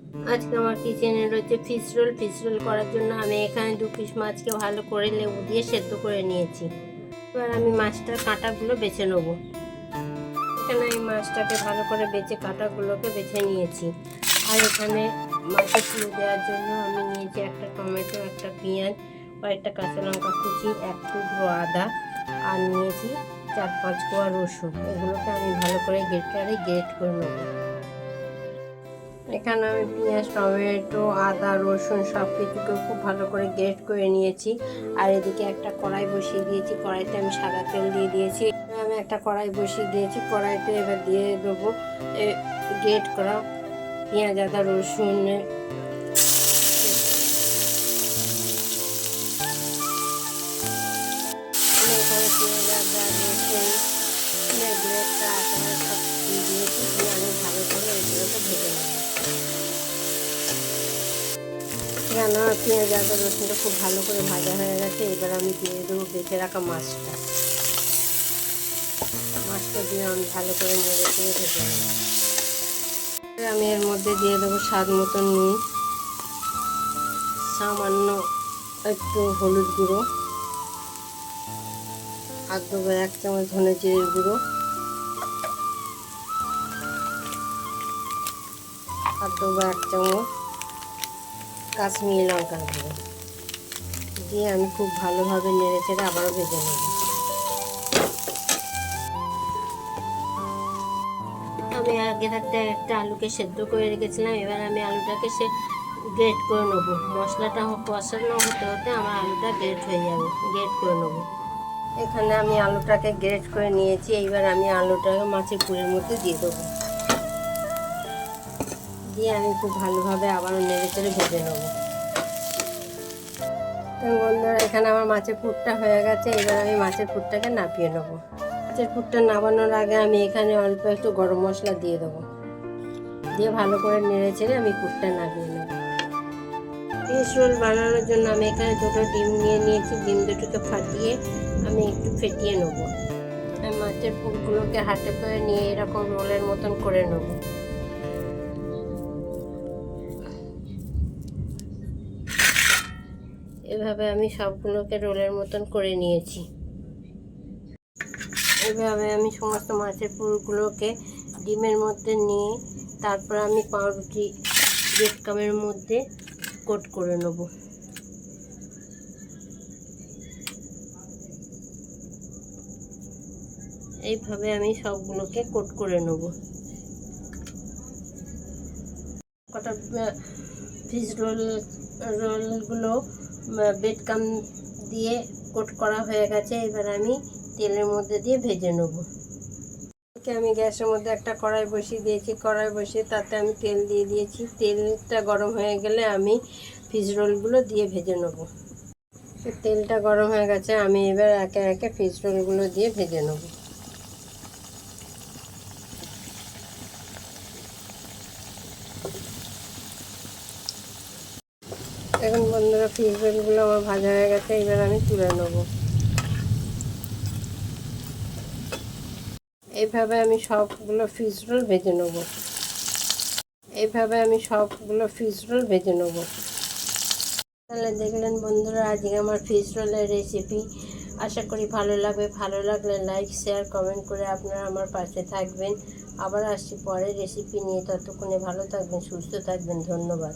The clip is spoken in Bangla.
আজকে আমার কিচেনে রয়েছে ফিশ রোল। ফিশ রোল করার জন্য আমি এখানে 2 পিস মাছকে ভালো করে লেবু দিয়ে সেদ্ধ করে নিয়েছি। এবার আমি মাছটার কাঁটাগুলো বেছে নেব। এখানে এই মাছটাকে ভালো করে বেছে কাঁটাগুলোকে বেছে নিয়েছি। আর এখানে মাছে পুরো দেওয়ার জন্য আমি নিয়েছি একটা টমেটো, একটা পেঁয়াজ, কয়েকটা কাঁচা লঙ্কা কুচি, 1 টুকরো আদা, আর নিয়েছি 4-5 কোয়া রসুন। এগুলোকে আমি ভালো করে গ্রেট করে নেব। এখানে আমি পেঁয়াজ, টমেটো, আদা, রসুন সব কিছুকে খুব ভালো করে গ্রেট করে নিয়েছি। আর এদিকে একটা কড়াই বসিয়ে দিয়েছি। কড়াইতে আমি সাদা তেল দিয়ে দিয়েছি। আমি একটা কড়াই বসিয়ে দিয়েছি। কড়াইতে এবার দিয়ে দেবো গ্রেট করা পেঁয়াজ, আদা, রসুন। আমি এখানে পেঁয়াজ, আদা, রসুন গ্রেটটা আকারে সব দিয়ে দিয়েছি। দিয়ে আমি ভালো করে এগুলোকে ভেজে নেব। এখানে আমার পেঁয়াজ, আদা, রসুনটা খুব ভালো করে ভাজা হয়ে গেছে। এবার আমি দিয়ে দেবো বেছে রাখা মাছটা দিয়ে আমি ভালো করে নেড়ে চেড়ে ভেজে নেব। আমি এর মধ্যে দিয়ে দেবো স্বাদ মতো নুন, সামান্য একটু হলুদ গুঁড়ো, আর দেবো 1 চামচ ধনে জিরের গুঁড়ো, আর দেবো 1 চামচ কাশ্মীরি লঙ্কার গুঁড়ো। দিয়ে আমি খুব ভালোভাবে নেড়ে চেড়ে আবারও ভেজে নেব। আমি আগে থাকতে একটা আলুকে সেদ্ধ করে রেখেছিলাম। এবার আমি আলুটাকে গ্রেট করে নেবো। মশলাটা কষানো হতে হতে আমার আলুটা গ্রেট হয়ে যাবে। গ্রেট করে নেবো। এখানে আমি আলুটাকে গ্রেট করে নিয়েছি। এইবার আমি আলুটাকে মাছের পুরের মধ্যে দিয়ে দেবো। দিয়ে আমি খুব ভালোভাবে আবারও নেড়ে চেড়ে ভেজে নেবো। বন্ধুরা, এখানে আমার মাছের পুরটা হয়ে গেছে। এবার আমি মাছের পুরটাকে নামিয়ে নেবো। মাছের পুরটা নামানোর আগে আমি এখানে অল্প একটু গরম মশলা দিয়ে দেবো। দিয়ে ভালো করে নেড়ে চেড়ে আমি পুরটা নামিয়ে নেব। ফিশ রোল বানানোর জন্য আমি এখানে 2টো ডিম নিয়ে নিয়েছি। ডিম দুটোকে ফাটিয়ে আমি একটু ফেটিয়ে নেবো। আমি মাছের পুরগুলোকে হাতে করে নিয়ে এরকম রোলের মতন করে নেব। এভাবে আমি সবগুলোকে রোলের মতন করে নিয়েছি। এভাবে আমি সমস্ত মাছের পুরগুলোকে ডিমের মধ্যে নিয়ে তারপর আমি পাউরুটি ব্রেড ক্রাম্বের মধ্যে কোট করে নেব। এইভাবে আমি সবগুলোকে কোট করে নেব। কটা ফিশ রোলগুলো ব্রেড ক্রাম্ব দিয়ে কোট করা হয়ে গেছে। এবার আমি তেলের মধ্যে দিয়ে ভেজে নেব। আমি গ্যাসের মধ্যে একটা কড়াই বসিয়ে দিয়েছি। কড়াই বসিয়ে তাতে আমি তেল দিয়ে দিয়েছি। তেলটা গরম হয়ে গেলে আমি ফিশ রোলগুলো দিয়ে ভেজে নেব। তেলটা গরম হয়ে গেছে। আমি এবার একে একে ফিশ রোলগুলো দিয়ে ভেজে নেব। এখন বন্ধুরা, ফিশ রোলগুলো আমার ভাজা হয়ে গেছে। এবার আমি তুলে নেব। এইভাবে আমি সবগুলো ফিশ রোল ভেজে নেব। তাহলে দেখলেন বন্ধুরা, আজকে আমার ফিশ রোলের রেসিপি। আশা করি ভালো লাগবে। ভালো লাগলে লাইক, শেয়ার, কমেন্ট করে আপনারা আমার পাশে থাকবেন। আবার আসছি পরের রেসিপি নিয়ে। ততক্ষণে ভালো থাকবেন, সুস্থ থাকবেন। ধন্যবাদ।